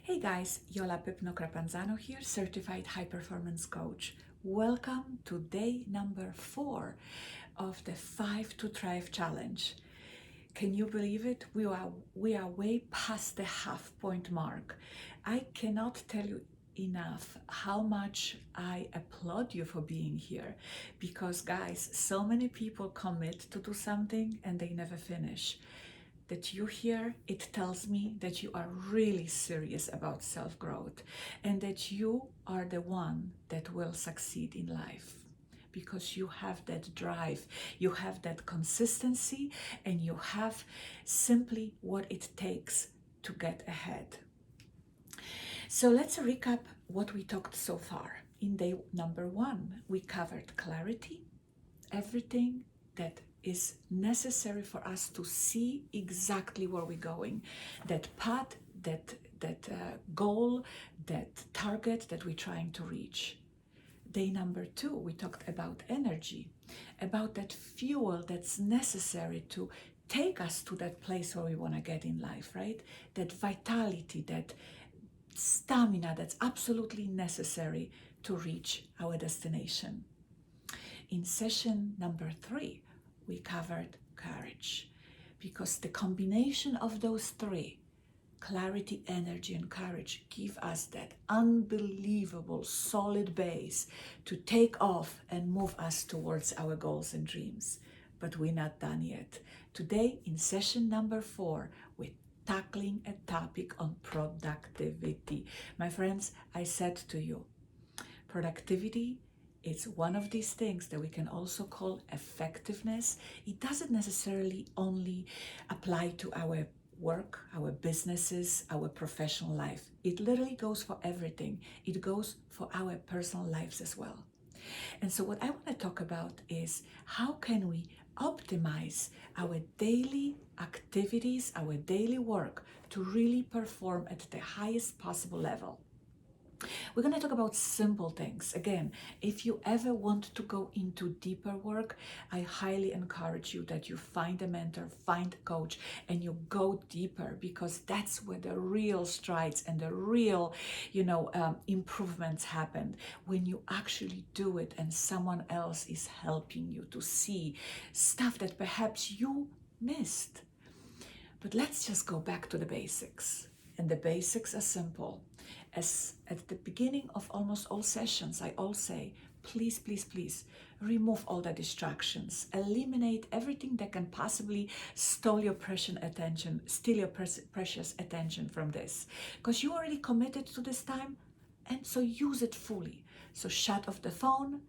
Hey guys, Yola Pypno-Crapanzano here, certified high performance coach. Welcome to day number 4 of the 5 to Thrive challenge. Can you believe it? We are way past the half point mark. I cannot tell you enough how much I applaud you for being here, because guys, so many people commit to do something and they never finish. That you here, it tells me that you are really serious about self-growth and that you are the one that will succeed in life, because you have that drive, you have that consistency, and you have simply what it takes to get ahead. So let's recap what we talked so far. In day number 1, we covered clarity, everything that is necessary for us to see exactly where we're going, that path, that goal, that target that we're trying to reach. Day number 2, we talked about energy, about that fuel that's necessary to take us to that place where we want to get in life, right? That vitality, that stamina that's absolutely necessary to reach our destination. In session number 3, we covered courage, because the combination of those 3, clarity, energy, and courage, give us that unbelievable solid base to take off and move us towards our goals and dreams. But we're not done yet. Today, in session number 4, we're tackling a topic on productivity. My friends, I said to you, productivity, it's one of these things that we can also call effectiveness. It doesn't necessarily only apply to our work, our businesses, our professional life. It literally goes for everything. It goes for our personal lives as well. And so what I want to talk about is how can we optimize our daily activities, our daily work to really perform at the highest possible level. We're going to talk about simple things. Again, if you ever want to go into deeper work, I highly encourage you that you find a mentor, find a coach, and you go deeper, because that's where the real strides and the real, improvements happen, when you actually do it and someone else is helping you to see stuff that perhaps you missed. But let's just go back to the basics. And the basics are simple. As at the beginning of almost all sessions, I all say, please, please, please, remove all the distractions. Eliminate everything that can possibly steal your precious attention from this. Because you already committed to this time, and so use it fully. So shut off the phone,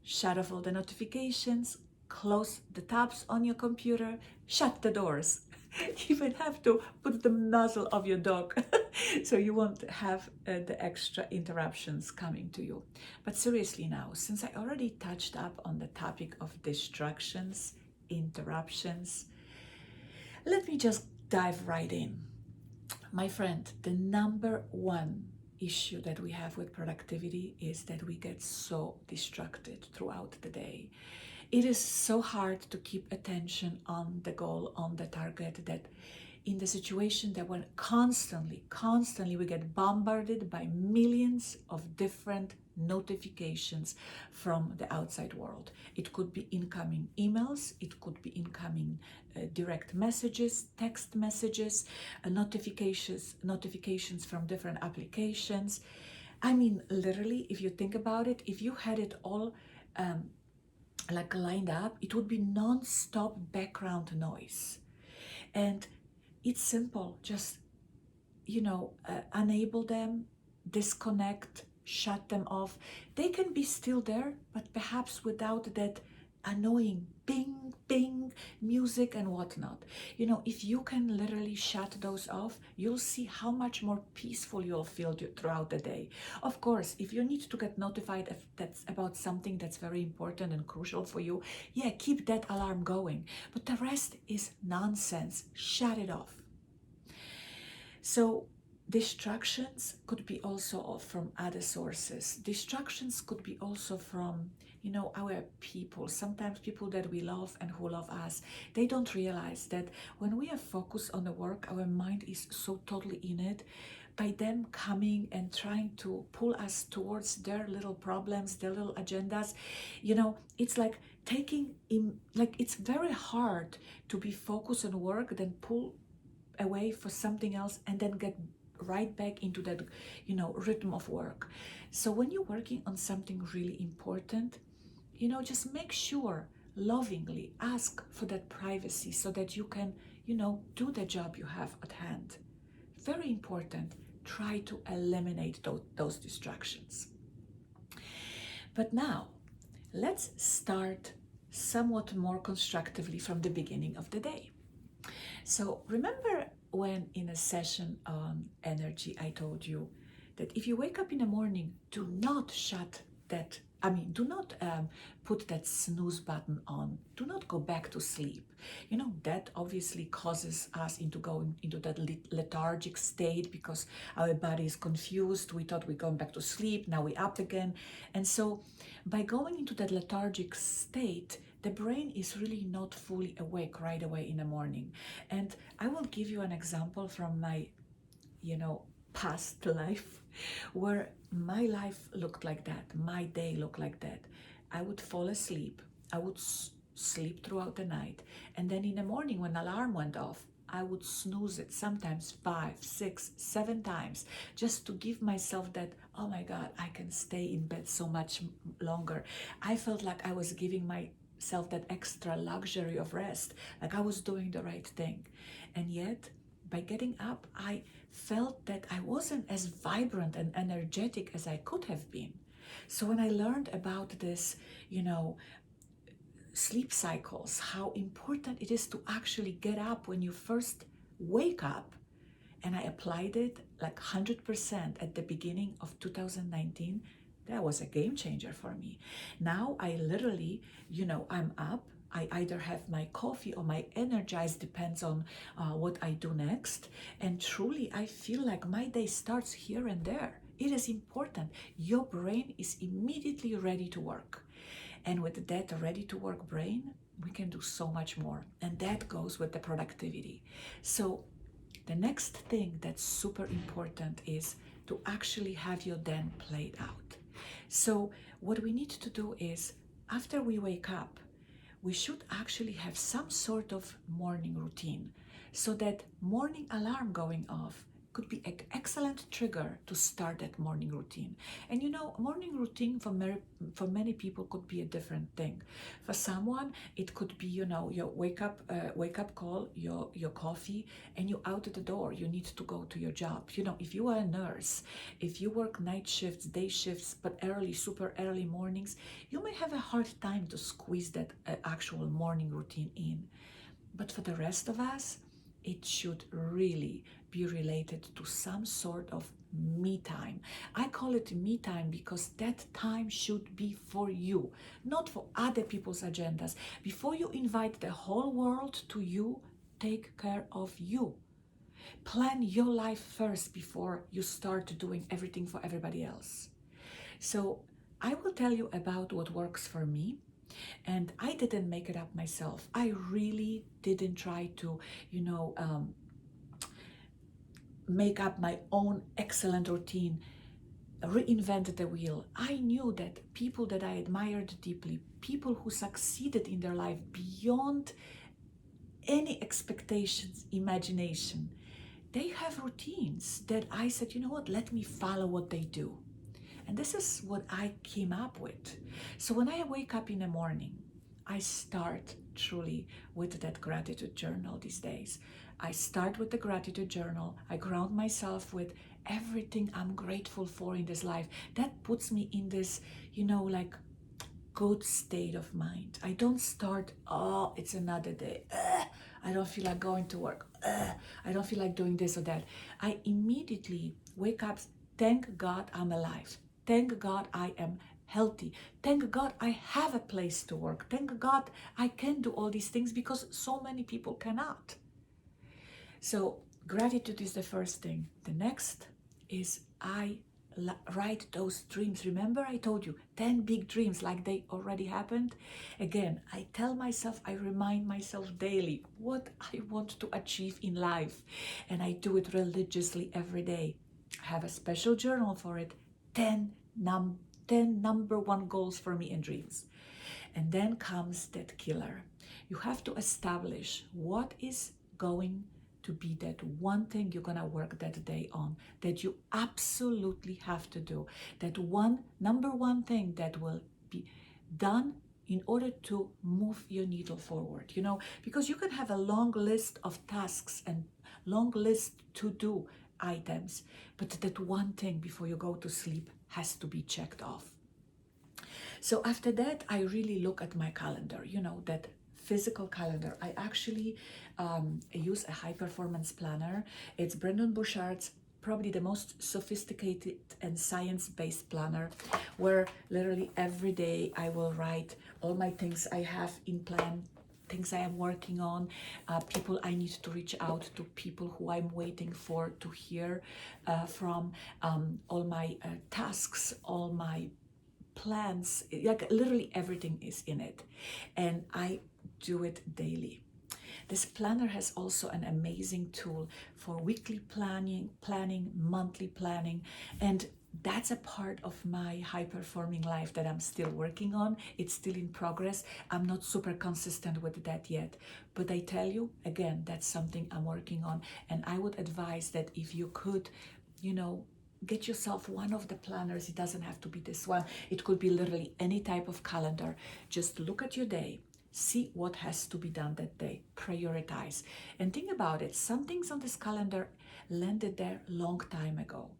shut off all the notifications, close the tabs on your computer, shut the doors. You even have to put the muzzle of your dog so you won't have the extra interruptions coming to you. But seriously now, since I already touched up on the topic of distractions, interruptions, let me just dive right in. My friend, the number 1 issue that we have with productivity is that we get so distracted throughout the day. It is so hard to keep attention on the goal, on the target, that in the situation that when constantly we get bombarded by millions of different notifications from the outside world. It could be incoming emails, it could be incoming direct messages, text messages, notifications from different applications. I mean, literally, if you think about it, if you had it all like lined up, it would be non-stop background noise. And it's simple, just enable them, disconnect, shut them off. They can be still there, but perhaps without that annoying ping ping music and whatnot. If you can literally shut those off, you'll see how much more peaceful you'll feel throughout the day. Of course, if you need to get notified if that's about something that's very important and crucial for you, yeah, keep that alarm going, but the rest is nonsense. Shut it off. So distractions could be also from other sources. Distractions could be also from, our people. Sometimes people that we love and who love us, they don't realize that when we are focused on the work, our mind is so totally in it. by them coming and trying to pull us towards their little problems, their little agendas. It's like it's very hard to be focused on work, then pull away for something else, and then get right back into that rhythm of work. So when you're working on something really important, just make sure, lovingly ask for that privacy so that you can do the job you have at hand. Very important. Try to eliminate those distractions. But now let's start somewhat more constructively from the beginning of the day. So remember when in a session on energy I told you that if you wake up in the morning, do not do not put that snooze button on. Do not go back to sleep. That obviously causes us into going into that lethargic state because our body is confused. We thought we're going back to sleep, now we're up again. And so by going into that lethargic state, the brain is really not fully awake right away in the morning. And I will give you an example from my, past life, where my life looked like that, my day looked like that. I would fall asleep, I would sleep throughout the night, and then in the morning when alarm went off, I would snooze it sometimes 5, 6, 7 times just to give myself that, oh my God, I can stay in bed so much longer. I felt like I was giving myself that extra luxury of rest, like I was doing the right thing. And yet, by getting up, I felt that I wasn't as vibrant and energetic as I could have been. So when I learned about this, sleep cycles, how important it is to actually get up when you first wake up, and I applied it like 100% at the beginning of 2019, that was a game changer for me. Now I literally, I'm up, I either have my coffee or my Energize, depends on what I do next. And truly, I feel like my day starts here and there. It is important. Your brain is immediately ready to work. And with that ready to work brain, we can do so much more. And that goes with the productivity. So the next thing that's super important is to actually have your day played out. So what we need to do is, after we wake up, we should actually have some sort of morning routine, so that morning alarm going off could be an excellent trigger to start that morning routine. And morning routine for many people could be a different thing. For someone, it could be, your wake up call, your coffee, and you're out at the door. You need to go to your job. If you are a nurse, if you work night shifts, day shifts, but super early mornings, you may have a hard time to squeeze that actual morning routine in. But for the rest of us, it should really be related to some sort of me time. I call it me time because that time should be for you, not for other people's agendas. Before you invite the whole world to you, take care of you. Plan your life first before you start doing everything for everybody else. So I will tell you about what works for me. And I didn't make it up myself. I really didn't try to, make up my own excellent routine, reinvent the wheel. I knew that people that I admired deeply, people who succeeded in their life beyond any expectations, imagination, they have routines that I said, let me follow what they do. And this is what I came up with. So when I wake up in the morning, I start truly with that gratitude journal these days. I start with the gratitude journal. I ground myself with everything I'm grateful for in this life. That puts me in this, good state of mind. I don't start, oh, it's another day. I don't feel like going to work. I don't feel like doing this or that. I immediately wake up, thank God I'm alive. Thank God I am healthy. Thank God I have a place to work. Thank God I can do all these things because so many people cannot. So gratitude is the first thing. The next is I write those dreams. Remember I told you 10 big dreams like they already happened? Again, I tell myself, I remind myself daily what I want to achieve in life. And I do it religiously every day. have a special journal for it. 10 number one goals for me and dreams. And then comes that killer. You have to establish what is going to be that one thing you're gonna work that day on, that you absolutely have to do, that number one thing that will be done in order to move your needle forward, because you can have a long list of tasks and long list to do items, but that one thing before you go to sleep has to be checked off. So after that, I really look at my calendar, that physical calendar. I actually use a high performance planner. It's Brendon Burchard's, probably the most sophisticated and science-based planner, where literally every day I will write all my things I have in plan, things I am working on, people I need to reach out to, people who I'm waiting for to hear from, all my tasks, all my plans, like literally everything is in it, and I do it daily. This planner has also an amazing tool for weekly planning, monthly planning, and that's a part of my high-performing life that I'm still working on. It's still in progress. I'm not super consistent with that yet, but I tell you, again, that's something I'm working on, and I would advise that if you could, get yourself one of the planners. It doesn't have to be this one. It could be literally any type of calendar. Just look at your day, see what has to be done that day, prioritize, and think about it. Some things on this calendar landed there long time ago.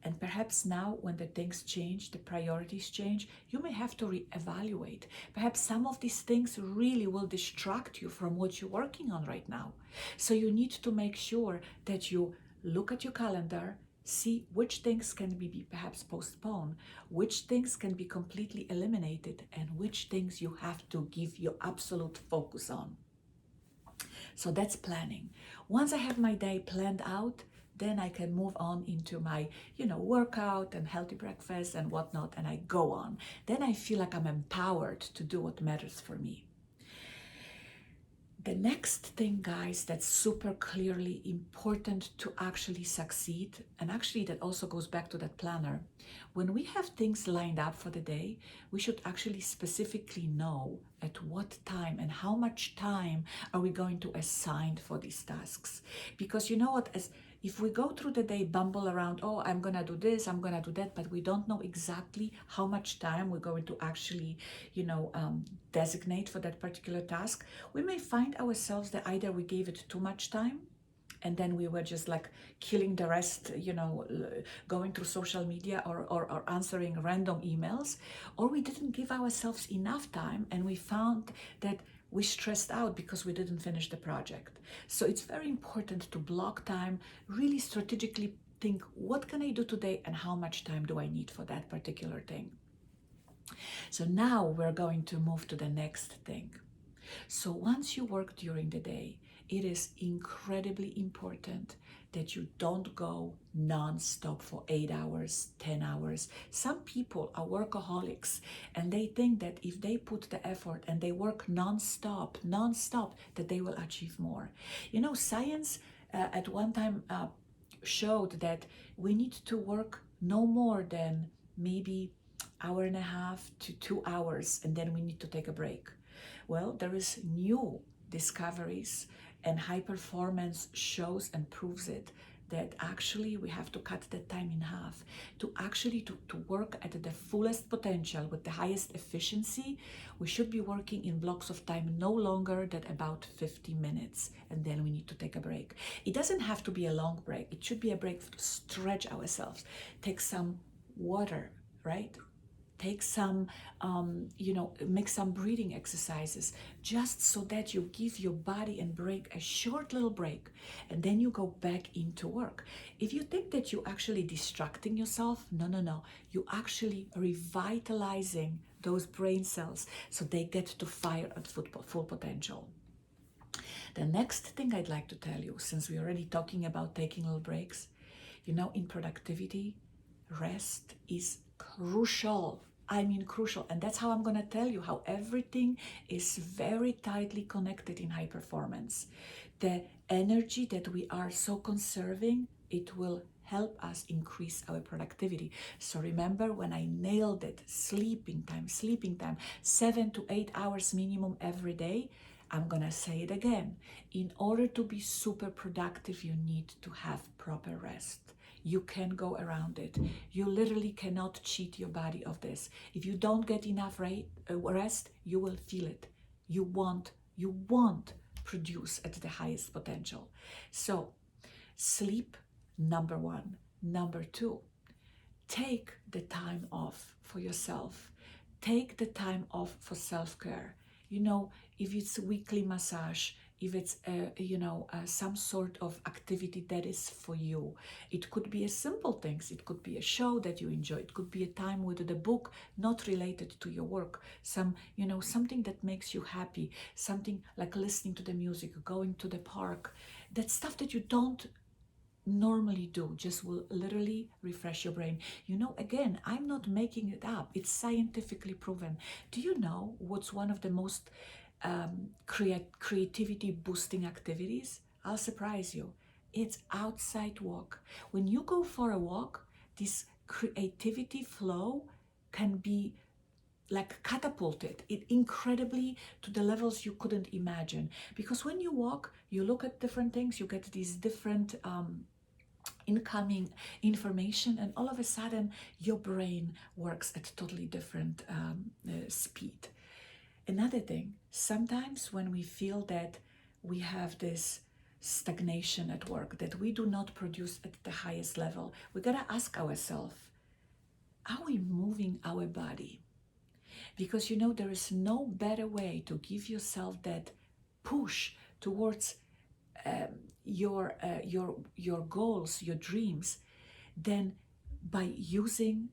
And perhaps now when the things change, the priorities change, you may have to reevaluate. Perhaps some of these things really will distract you from what you're working on right now. So you need to make sure that you look at your calendar, see which things can be perhaps postponed, which things can be completely eliminated, and which things you have to give your absolute focus on. So that's planning. Once I have my day planned out, then I can move on into my, workout and healthy breakfast and whatnot, and I go on. Then I feel like I'm empowered to do what matters for me. The next thing, guys, that's super clearly important to actually succeed, and actually that also goes back to that planner. When we have things lined up for the day, we should actually specifically know at what time and how much time are we going to assign for these tasks. Because you know what, if we go through the day, bumble around, oh, I'm gonna do this, I'm gonna do that, but we don't know exactly how much time we're going to actually, designate for that particular task, we may find ourselves that either we gave it too much time, and then we were just like killing the rest, going through social media or answering random emails, or we didn't give ourselves enough time, and we found that we stressed out because we didn't finish the project. So it's very important to block time, really strategically think, what can I do today and how much time do I need for that particular thing? So now we're going to move to the next thing. So once you work during the day, it is incredibly important that you don't go non-stop for 8 hours, 10 hours. Some people are workaholics, and they think that if they put the effort and they work non-stop, that they will achieve more. Science at one time showed that we need to work no more than maybe hour and a half to 2 hours, and then we need to take a break. Well, there is new discoveries, and high performance shows and proves it, that actually we have to cut that time in half to actually to work at the fullest potential with the highest efficiency. We should be working in blocks of time no longer than about 50 minutes, and then we need to take a break. It doesn't have to be a long break. It should be a break to stretch ourselves, take some water, right? Take some, make some breathing exercises, just so that you give your body and brain a short little break, and then you go back into work. If you think that you're actually distracting yourself, no. You're actually revitalizing those brain cells so they get to fire at full potential. The next thing I'd like to tell you, since we're already talking about taking little breaks, in productivity, rest is crucial. I mean crucial. And that's how I'm going to tell you how everything is very tightly connected in high performance. The energy that we are so conserving, it will help us increase our productivity. So remember when I nailed it, sleeping time, 7 to 8 hours minimum every day. I'm gonna say it again. In order to be super productive, you need to have proper rest. You can go around it. You literally cannot cheat your body of this. If you don't get enough rest, you will feel it. You won't produce at the highest potential. So sleep, number one. Number two, take the time off for yourself. Take the time off for self-care. You know, if it's a weekly massage, if it's some sort of activity that is for you. It could be a simple things. It could be a show that you enjoy. It could be a time with the book not related to your work. Something that makes you happy. Something like listening to the music, going to the park. That stuff that you don't normally do just will literally refresh your brain. Again, I'm not making it up. It's scientifically proven. Do you know what's one of the most creativity boosting activities? I'll surprise you. It's outside walk. When you go for a walk, this creativity flow can be like catapulted it incredibly to the levels you couldn't imagine. Because when you walk, you look at different things, you get these different incoming information, and all of a sudden your brain works at totally different speed. Another thing, sometimes when we feel that we have this stagnation at work, that we do not produce at the highest level, we gotta ask ourselves, are we moving our body? Because there is no better way to give yourself that push towards your goals, your dreams, than by using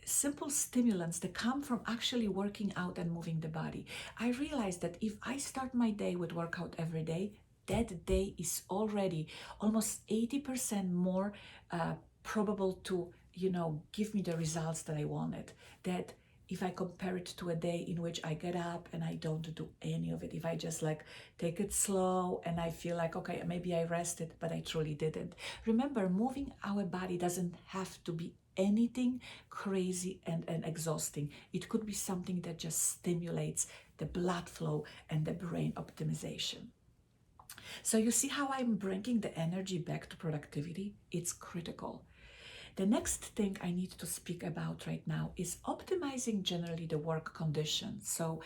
simple stimulants that come from actually working out and moving the body. I realized that if I start my day with workout every day, that day is already almost 80% more probable to give me the results that I wanted. That if I compare it to a day in which I get up and I don't do any of it, if I just take it slow and I feel like, okay, maybe I rested, but I truly didn't. Remember, moving our body doesn't have to be anything crazy and exhausting. It could be something that just stimulates the blood flow and the brain optimization. So you see how I'm bringing the energy back to productivity? It's critical. The next thing I need to speak about right now is optimizing generally the work conditions. So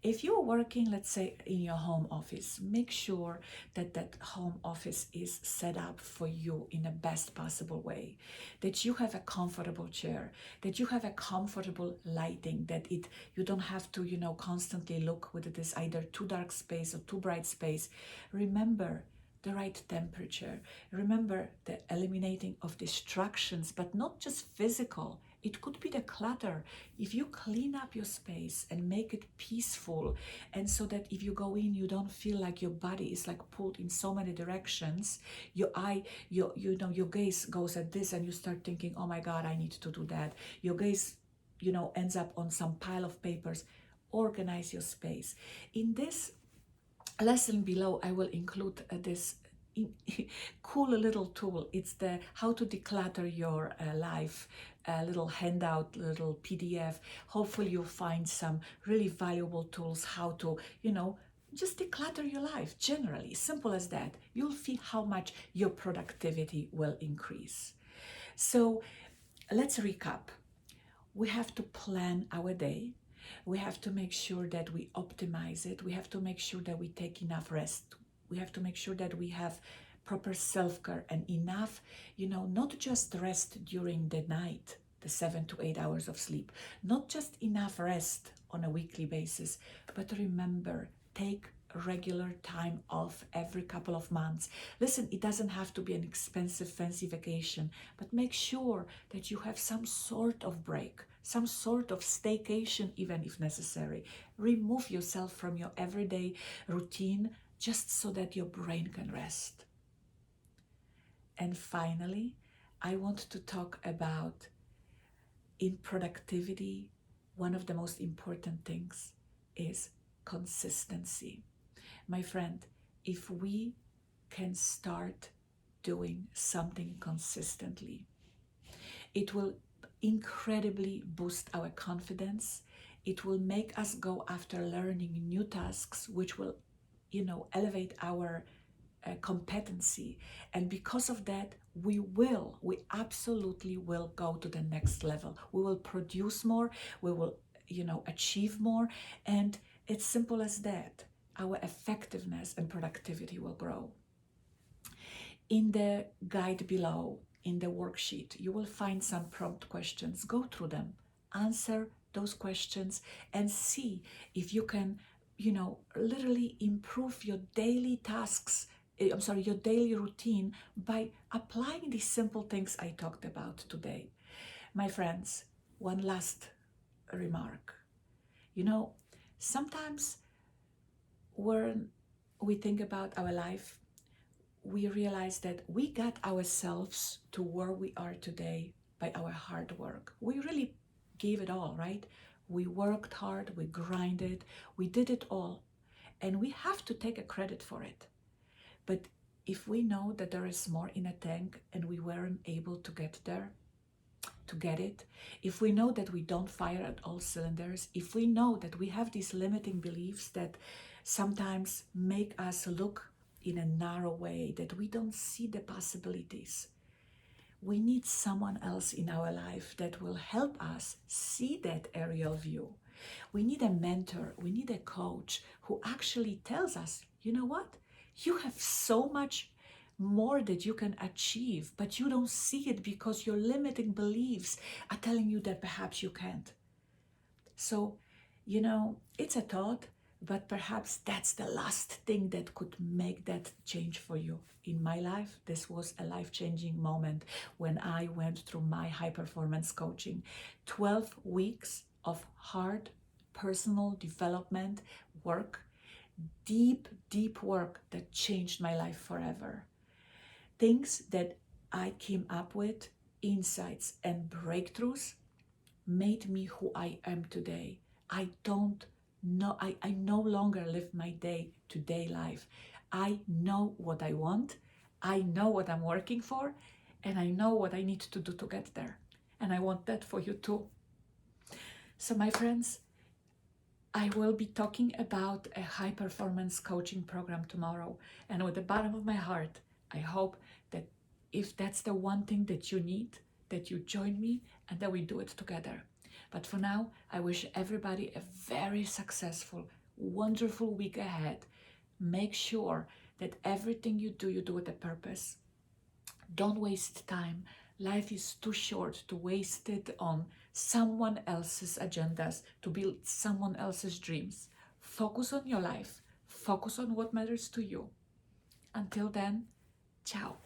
if you're working, let's say, in your home office, make sure that that home office is set up for you in the best possible way, that you have a comfortable chair, that you have a comfortable lighting, that you don't have to, constantly look with this either too dark space or too bright space. Remember, the right temperature. Remember the eliminating of distractions, but not just physical. It could be the clutter. If you clean up your space and make it peaceful, and so that if you go in, you don't feel like your body is pulled in so many directions, your gaze goes at this and you start thinking, oh my God, I need to do that. Your gaze, ends up on some pile of papers. Organize your space. In this lesson below, I will include this cool little tool. It's the how to declutter your life, little handout, little PDF. Hopefully you'll find some really valuable tools how to, just declutter your life generally. Simple as that. You'll see how much your productivity will increase. So let's recap. We have to plan our day. We have to make sure that we optimize it. We have to make sure that we take enough rest. We have to make sure that we have proper self-care and enough, not just rest during the night, the 7 to 8 hours of sleep, not just enough rest on a weekly basis, but remember, take regular time off every couple of months. Listen, it doesn't have to be an expensive, fancy vacation, but make sure that you have some sort of break, some sort of staycation, even if necessary. Remove yourself from your everyday routine just so that your brain can rest. And finally, I want to talk about, in productivity, one of the most important things is consistency. My friend, if we can start doing something consistently, It will incredibly boost our confidence. It will make us go after learning new tasks, which will, elevate our competency. And because of that, we absolutely will go to the next level. We will produce more, we will, achieve more. And it's simple as that. Our effectiveness and productivity will grow. In the guide below, in the worksheet, you will find some prompt questions. Go through them, answer those questions, and see if you can, literally improve your daily tasks. Your daily routine by applying these simple things I talked about today. My friends, one last remark. Sometimes when we think about our life, we realize that we got ourselves to where we are today by our hard work. We really gave it all, right? We worked hard, we grinded, we did it all, and we have to take a credit for it. But if we know that there is more in a tank and we weren't able to get there, to get it, if we know that we don't fire at all cylinders, if we know that we have these limiting beliefs that sometimes make us look in a narrow way, that we don't see the possibilities, we need someone else in our life that will help us see that aerial view. We need a mentor, we need a coach who actually tells us, you know what? You have so much more that you can achieve, but you don't see it because your limiting beliefs are telling you that perhaps you can't. So, it's a thought, but perhaps that's the last thing that could make that change for you. In my life, this was a life-changing moment when I went through my high performance coaching. 12 weeks of hard personal development work, deep, deep work that changed my life forever. Things that I came up with, insights and breakthroughs, made me who I am today. I no longer live my day-to-day life. I know what I want, I know what I'm working for, and I know what I need to do to get there. And I want that for you too. So my friends, I will be talking about a high performance coaching program tomorrow. And with the bottom of my heart, I hope that if that's the one thing that you need, that you join me and that we do it together. But for now, I wish everybody a very successful, wonderful week ahead. Make sure that everything you do with a purpose. Don't waste time. Life is too short to waste it on someone else's agendas, to build someone else's dreams. Focus on your life. Focus on what matters to you. Until then, ciao.